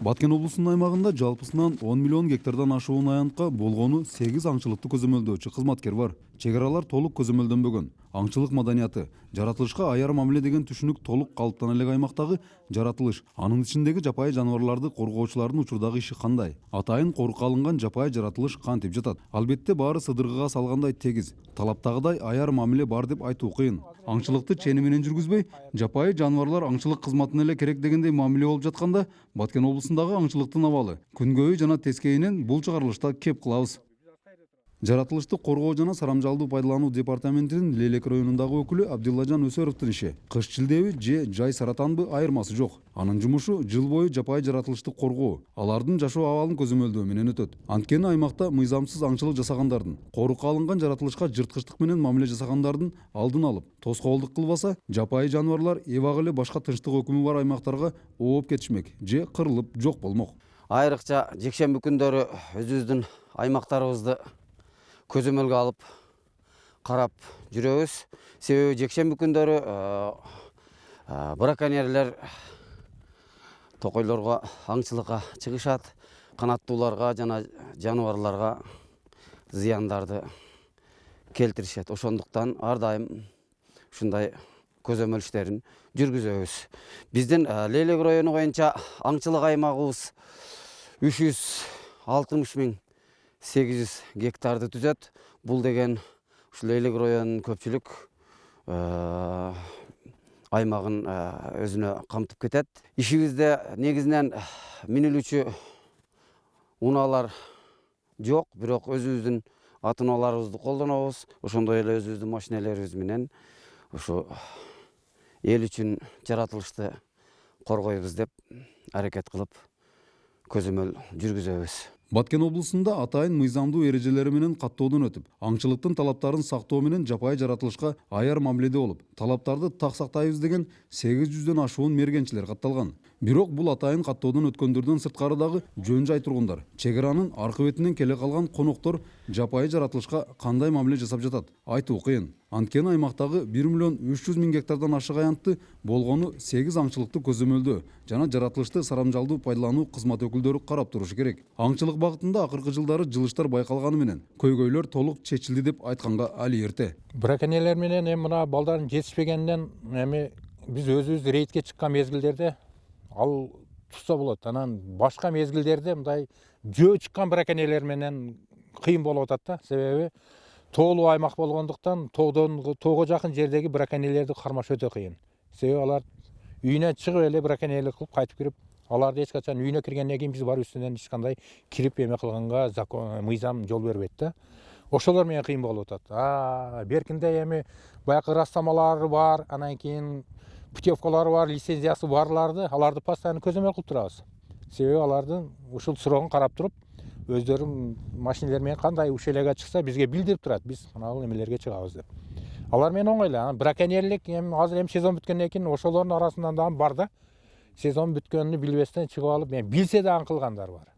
Баткен облусунун аймагында жалпысынан 10 миллион гектардан ашуун аянтка болгону 8 аңчылыкты көзөмөлдөөчү кызматкер бар. Чек-аралар толук көзөмөлдөнбөгөн. Аңчылык маданияты, жаратылышка аяр мамиле деген түшүнүк толук калыптана элек аймактагы жаратылыш, анын ичиндеги жапайы жаныбарларды коргоочулардын учурдагы иши кандай? Атайын корукка алынган жапайы жаратылыш кантип жатат? Албетте баары сыдыргыга салгандай тегиз. Талаптагыдай аяр мамиле бар деп айтуу кыйын. Аңчылыкты чени менен жүргүзбөй, жапайы жаныбарлар аңчылык кызматына эле керек дегендей мамиле болуп жатканда, Баткен облусундагы аңчылыктын абалы күнгөйү жана тескейинен бул чыгарылышта кеп кылабыз. Жаратылышты коргоо жана сарамжалдуу пайдалануу департаментинин Лелек районундагы өкүлү Абдилладжан Өсөровдун иши кыш чилдеби же жай саратанбы айырмасы жок. Анын жумушу жыл бою жапайы жаратылышты коргоо, алардын жашоо абалын көзөмөлдөө менен өтөт. Анткени аймакта мыйзамсыз аңчылык жасагандардын, корукка алынган жаратылышка жырткычтык менен мамиле жасагандардын алдын алып, тоскоолдук кылбаса, жапайы жаныбарлар эбак эле башка тынчтык өкүмү бар аймактарга ооп кетишмек же кырылып жок болмок. Айрыкча жекшемби күндөрү өзүбүздүн аймактарыбызды көзөмөлгө алып карап жүрөбүз. Себеби жекшемби күндөрү браконьерлер токойлорго аңчылыкка чыгышат, канаттууларга жана жаныбарларга зыяндарды келтиришет. Ошондуктан ар дайым ушундай көзөмөл иштерин жүргүзөбүз. Биздин Лелек району боюнча аңчылык аймагыбыз 360.800 гектарды түзөт. Бул деген Лелек районунун көпчүлүк аймагын өзүнө камтып кетет. Ишибизде негизинен минилүүчү унаалар жок, бирок өзүбүздүн ат унааларыбызды колдонобуз. Ошондой эле өзүбүздүн машинелерибиз менен ушу эл үчүн жаратылышты коргойбуз деп аракет кылып көзөмөл жүргүзөбүз. Баткен облусунда атайын мыйзамдуу эрежелери менен каттоодон өтүп, аңчылыктын талаптарын сактоо менен жапайы жаратылышка аяр мамиледе болуп, талаптарды так сактайбыз деген 800дөн ашуун мергенчилер катталган. Бирок бул атайын каттоодон өткөндөрдөн сырткары дагы жөн жай тургундар, чек-аранын аркы бетинен келе калган коноктор жапайы жаратылышка кандай мамиле жасап жатат айтуу кыйын. Анткени аймактагы 1.300.000 гектардан ашык аянтты болгону 8 аңчылыкты көзөмөлдөө жана жаратылышты сарамжалдуу пайдалануу кызмат өкүлдөрү карап турушу керек. Аңчылык багытында акыркы жылдары жылыштар байкалганы менен көйгөйлөр толук чечилди деп айтканга али эрте. Браконьерлер менен мына балдардын жетишпегенинен биз өзүбүз рейдке чыккан мезгилдерде ал тутса болот. Анан башка мезгилдерде мындай жөө чыккан браконьерлер менен кыйын болуп атат да. Себеби тоолуу аймак болгондуктан тоого жакын жердеги браконьерлерди кармаш өтө кыйын. Себеби алар үйүнө чыгып эле браконьерлик кылып кайтып кирип, аларды эч качан үйүнө киргенден кийин биз барып үстүнөн эч кандай кирип эме кылганга закон, мыйзам жол бербейт да. Ошолор менен кыйын болуп атат. Беркинде баягы ырастамалары бар, анан кийин путевкалары бар, лицензиясы барларды, аларды постоянно көзөмөл кылып турабыз. Себеби алардын ушул сурогун карап туруп, өздөрү машинелер менен кандай ушелеге чыкса бизге билдирип турат. Биз мына эмелерге чыгабыз деп. Алар менен оңойлуу. Браконьерлик азыр сезон бүткөндөн кийин ошолордун арасынан дагы бар да. Сезон бүткөнүнү билбестен чыгып алып, билсе да кылгандар бар.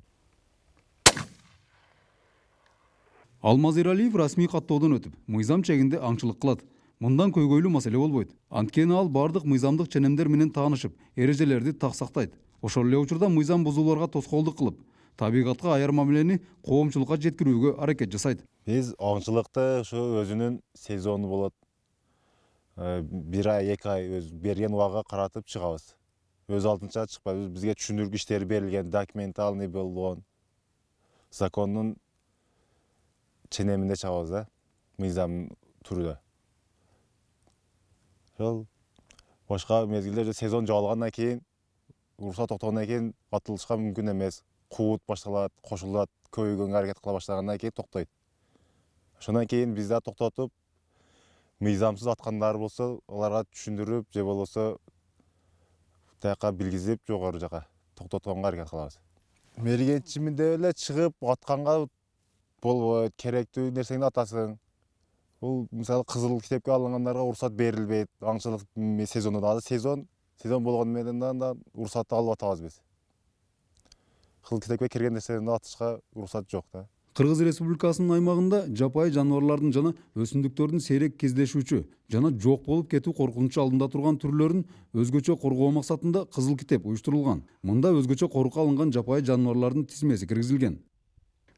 Алмаз Эралиев расмий каттоодон өтүп, мыйзам чегинде аңчылык кылат. Мындан көйгөйлүү маселе болбойт. Анткени ал бардык мыйзамдык ченемдер менен таанышып, эрежелерди так сактайт. Ошол эле учурда мыйзам бузууларга тоскоолдук кылып, табигатка аяр мамилени коомчулукка жеткирүүгө аракет жасайт. Биз аңчылыкты ушу өзүнүн сезону болот. 1 ай, 2 ай өз берген убага каратып чыгабыз. Өз алдынча чыкпайбыз. Бизге түшүндүргү иштери берилген, документалный болгон, закондун ченеминде чыгабыз да, мыйзам түрүдө. Ошол башка мезгилде сезон жабылгандан кийин, уруксат токтогондон кийин атылышка мүмкүн эмес. Куут башталат, кошулат, көбөйгөнгө аракет кыла баштагандан кийин токтойт. Ошондон кийин биз да токтотуп, мыйзамсыз аткандар болсо, аларга түшүндүрүп, же болбосо таяка билгизип, жогору жака токтотконго аракет кылабыз. Мергенчиминде эле чыгып атканга болбойт, керектүү нерсеңди атасың. Бул мисалы кызыл китепке алынгандарга уруксат берилбейт. Аңчылык сезону да сезон болгону менен да уруксатты алып атабыз биз. Кызыл китепке кирген нерсени атышка уруксат жок да. Кыргыз Республикасынын аймагында жапайы жаныбарлардын жана өсүмдүктөрдүн сейрек кездешүүчү жана жок болуп кетүү коркунучу алдында турган түрлөрүн өзгөчө коргоо максатында кызыл китеп уюштурулган. Мында өзгөчө корукка алынган жапайы жаныбарлардын тизмеси киргизилген.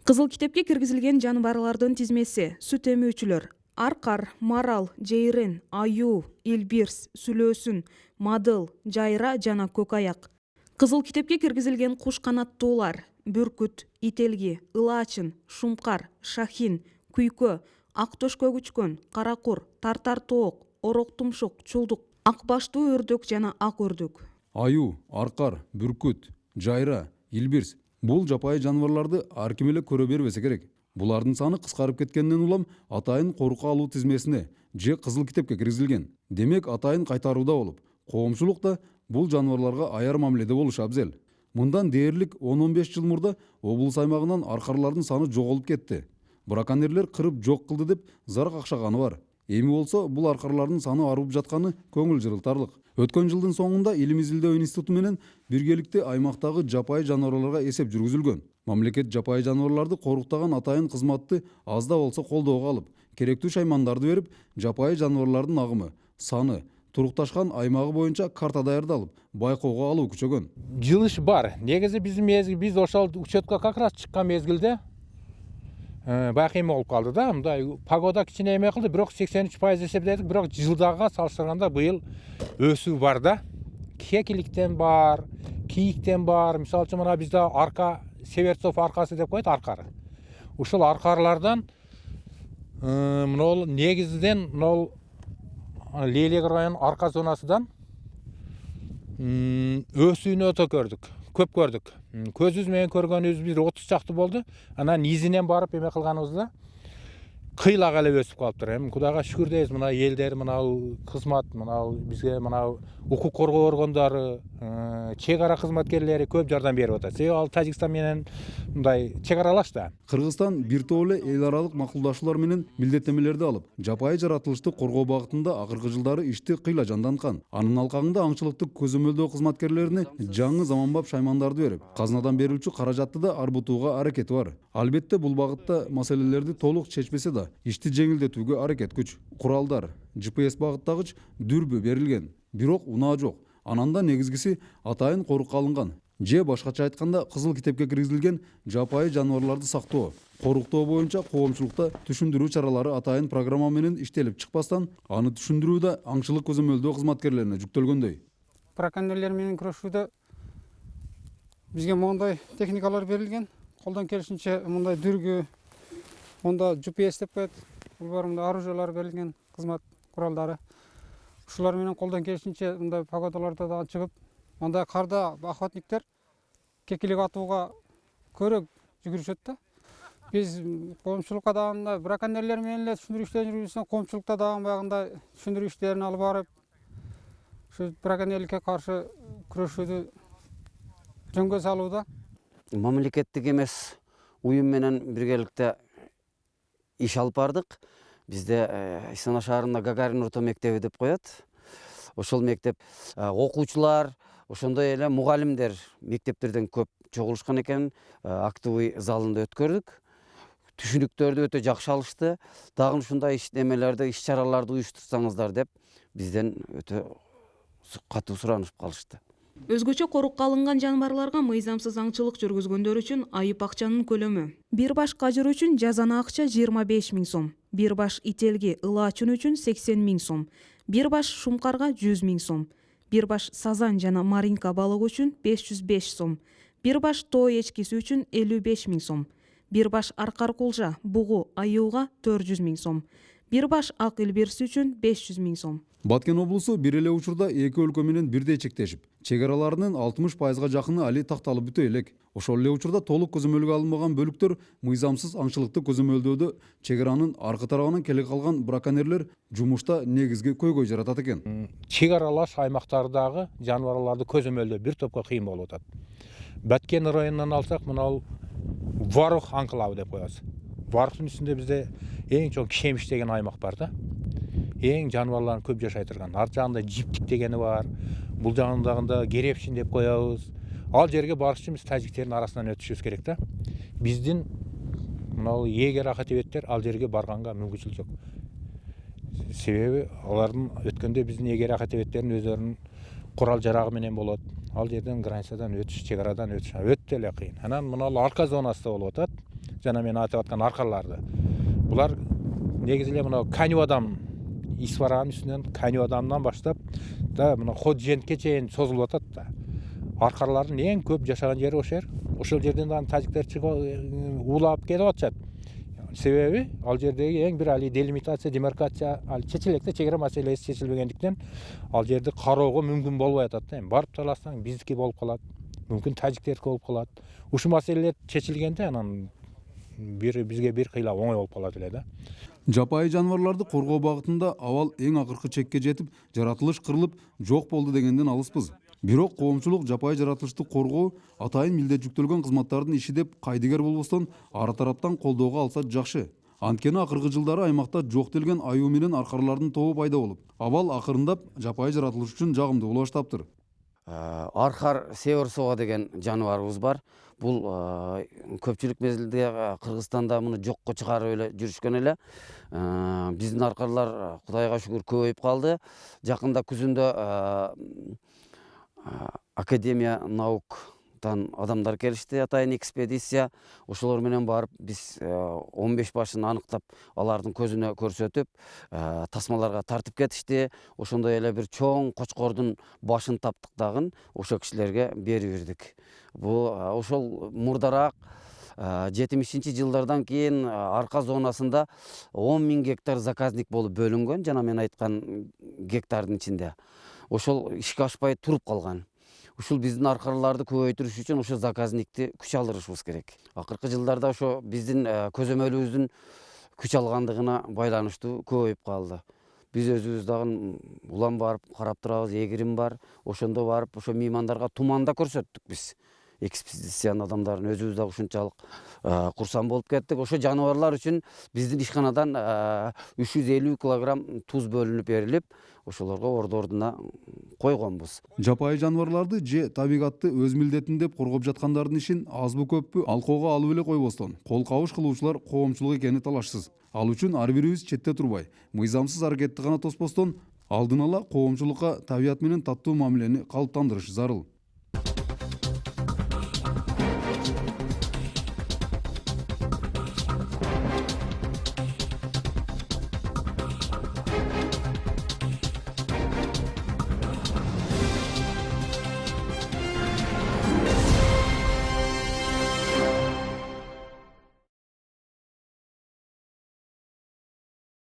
Кызыл китепке киргизилген жаныбарлардын тизмеси: сүт эмүүчүлөр, аркар, марал, жейрен, аюу, илбирс, сүлөөсүн, мадыл, жайра жана көк аяк. Кызыл китепке киргизилген куш канаттуулар: бүркүт, ителги, ылаачын, шумкар, шахин, күйкө, ак төшкөгүчкөн, каракур, тартар тоок, орок тумшук, чулдук, ак баштуу өрдөк жана ак өрдөк. Аюу, аркар, бүркүт, жайра, илбирс бул жапайы жаныбарларды ар ким эле көрө бербесе керек. Булардын саны кыскарып кеткенден улам атайын корукка алуу тизмесине же кызыл китепке киргизилген. Демек атайын кайтарууда болуп, коомчулук да бул жаныбарларга аяр мамиледе болушу абзел. Мындан дээрлик 10-15 жыл мурда облус аймагынан аркарлардын саны жоголуп кетти. Браконьерлер кырып жок кылды деп зар какшаганы бар. Эми болсо бул аркарлардын саны арып жатканы көңүл жырылтарлык. Өткөн жылдын соңунда Илим изилдөө институту менен биргеликте аймактагы жапайы жаныбарларга эсеп жүргүзүлгөн. Мамлекет жапайы жаныбарларды коруктаган атайын кызматты аз да болсо колдоого алып, керектүү шаймандарды берип, жапайы жаныбарлардын агымы, саны, турукташкан аймагы боюнча карта даярдалып, байкоого алуу күчөгөн. Жылыш бар. Негизи биз ошол учетко как раз чыккан мезгилде байкем болуп калды да. Мындай погода кичине эме кылды, бирок 83% эсептедик, бирок жылдагыга салыштырганда быйыл өсүү бар да. Кекиликтен бар, кийиктен бар. Мисалы үчүн мына бизде арка, Северцов аркасы деп коет, аркары. Ушул аркарлардан негизинен Лелек районунун арка зонасынан өсүүнү өтө көрдүк, көп көрдүк. Көзүбүз менен көргөнүбүз бир 30 чакты болду. Анан изинен барып эме кылганыбызда кыйлак эле өсүп калыптыр. Эми Кудайга шүгүр дейбиз, мына элдер, мына кызмат, мына бизге мына укук коргоо органдары, чек ара кызматкерлери көп жардам берип атат. Себеби ал Тажикстан менен мындай чек аралаш да. Кыргызстан бир топ эле эл аралык макулдашуулар менен милдеттенмелерди алып, жапайы жаратылышты коргоо багытында акыркы жылдары ишти кыйла жанданткан. Анын алкагында аңчылыкты көзөмөлдөө кызматкерлерине жаңы заманбап шаймандарды берип, казынадан берилчү каражатты да арбытууга аракети бар. Албетте бул багытта маселелерди толук чечпесе да, ишти жеңилдетүүгө аракет күч. Куралдар, GPS багыттагыч дүрбү берилген, бирок унаа жок. Анан да негизгиси атайын корукка алынган. Же башкача айтканда кызыл китепке киргизилген жапайы жаныбарларды сактоо, коруктоо боюнча коомчулукта түшүндүрүү чаралары атайын программа менен иштелип чыкпастан, аны түшүндүрүү да аңчылык көзөмөлдөө кызматкерлерине жүктөлгөндөй. Браконьерлер менен күрөшүүдө бизге моундай техникалар берилген. Колдон келишинче мындай дүргү, монда GPS деп коет, бул бар мындай оружиялар берилген, кызмат куралдары. Ушулар менен колдон келишинче мындай погодаларда да чыгып, мындай карда охотниктер кекилик атууга көрөк жүгүрүшөт да. Биз коомчулукка дагы мындай браконьерлер менен эле түшүндүрүү иштерин жүргүзсөң, коомчулукта дагы баягындай түшүндүрүү иштерин алып барып, ушу браконьерликке каршы күрөшүүдү жөнгө салууда. Мамлекеттик эмес уюм менен биргеликте иш алып бардык. Бизде Астана шаарында Гагарин орто мектеби деп коет. Ошол мектеп окуучулар, ошондой эле мугалимдер мектептерден көп чогулушкан экен. Актовый залында өткөрдүк. Түшүнүктөрдү өтө жакшы алышты. Дагы ушундай эмелерди, иш чараларды уюштурсаңыздар деп бизден өтө катуу суранышып калышты. Өзгөчө корукка алынган жаныбарларга мыйзамсыз аңчылык жүргүзгөндөр үчүн айып акчанын көлөмү: бир баш кажыр үчүн жазана акча 25 000 сом, бир баш ителги, ылаачын үчүн 80 000 сом, бир баш шумкарга 100 000 сом, бир баш сазан жана маринка балыгы үчүн 505 сом, бир баш тоо эчкиси үчүн 55 000 сом, бир баш аркар кулжа, бугу, аюуга 400 000 сом, бир баш ак илбирси үчүн 500 000 сом. Баткен облусу бир эле учурда эки өлкө менен бирдей чектешип, чек араларынын 60%га жакыны али такталып бүтө элек. Ошол эле учурда толук көзөмөлгө алынбаган бөлүктөр мыйзамсыз аңчылыкты көзөмөлдөөдө чек аранын аркы тарабынан келе калган браконьерлер жумушта негизги көйгөй жаратат экен. Чек аралаш аймактардагы жаныбарларды көзөмөлдөө бир топко кыйын болуп атат. Баткен районунан алсак, мына Варух анклавы деп коебуз. Варухтун үстүндө бизде эң чоң Кишемиш деген аймак бар да. Эң жаныбарларын көп жашай турган. Ар жагында Жиптик дегени бар. Бул жагындагында Керепшин деп коебуз. Ал жерге барыш үчүн биз тажиктердин арасынан өтүшүбүз керек да. Биздин мынау егер акатебеттер ал жерге барганга мүмкүнчүлүк жок. Себеби алардын өткөндө биздин егер акатебеттердин өздөрүнүн курал жарагы менен болот. Ал жерден границадан өтүш, чек арадан өтүш өтө эле кыйын. Анан мына арка зонасында болуп атат. Жана мен атап аткан аркаларды. Булар негизи эле мына Каневадан Исфараан үстүнөн Каневадандан баштап да мына Ходжентке чейин созулуп атат да. Аркалардын эң көп жашаган жери ошол жер. Ошол жерден дагы тажиктер чыгып улап кетип атышат. Себеби ал жердеги эң бир али делимитация, демаркация, ал чечилекте чек ара маселеси чечилбегендиктен ал жерди кароого мүмкүн болбой атат да. Барып таласаң биздики болуп калат, мүмкүн тажиктердики болуп калат. Ушул маселелер чечилгенде анан бизге бир кыйла оңой болуп калат эле да. Жапайы жаныбарларды коргоо багытында абал эң акыркы чекке жетип, жаратылыш кырылып жок болду дегенден алыспыз. Бирок коомчулук жапайы жаратылышты коргоо атайын милдет жүктөлгөн кызматтардын иши деп кайдыгер болбостон ар тараптан колдоого алса жакшы. Анткени акыркы жылдары аймакта жок делген аюу менен аркарлардын тобу пайда болуп, абал акырындап жапайы жаратылыш үчүн жагымдуу боло баштаптыр. Аркар северсова деген жаныбарыбыз бар. Бул көпчүлүк мезгилде Кыргызстанда муну жокко чыгарып эле жүрүшкөн эле. Биздин аркарлар Кудайга шүгүр көбөйүп калды. Жакында күзүндө Академия науктан адамдар келишти, атайын экспедиция. Ошолор менен барып биз 15 башын аныктап, алардын көзүнө көрсөтүп, тасмаларга тартып кетишти. Ошондой эле бир чоң кочкордун башын таптык дагы ошол кишилерге берип бирдик. Бул ошол мурдараак 70-жылдардан кийин арка зонасында 10 000 гектар заказник болуп бөлүнгөн, жана мен айткан гектардын ичинде. Ошол ишке ашпай туруп калган. Ушул биздин аркарларды көбөйтүрүш үчүн ошо заказникти күч алдырышыбыз керек. Акыркы жылдарда ошо биздин көзөмөлүбүздүн күч алгандыгына байланыштуу көбөйүп калды. Биз өзүбүз дагы улам барып карап турабыз, эгерим бар. Ошондо барып ошо меймандарга туманда көрсөттүк биз. Экспедициянын адамдарын өзүбүз дагы ушунчалык курсан болуп кеттик. Ошо жаныбарлар үчүн биздин ишканадан 350 килограмм туз бөлүнүп берилип, ошолорго ордуна койгонбуз. Жапайы жаныбарларды же табигатты өз милдетим деп коргоп жаткандардын ишин азбы көппү алкоого алып эле койбостон, кол кабыш кылуучулар коомчулук экени талашсыз. Ал үчүн ар бирибиз четте турбай, мыйзамсыз аракетти гана тоспостон, алдын ала коомчулукка табият менен таттуу мамилени калыптандырыш зарыл.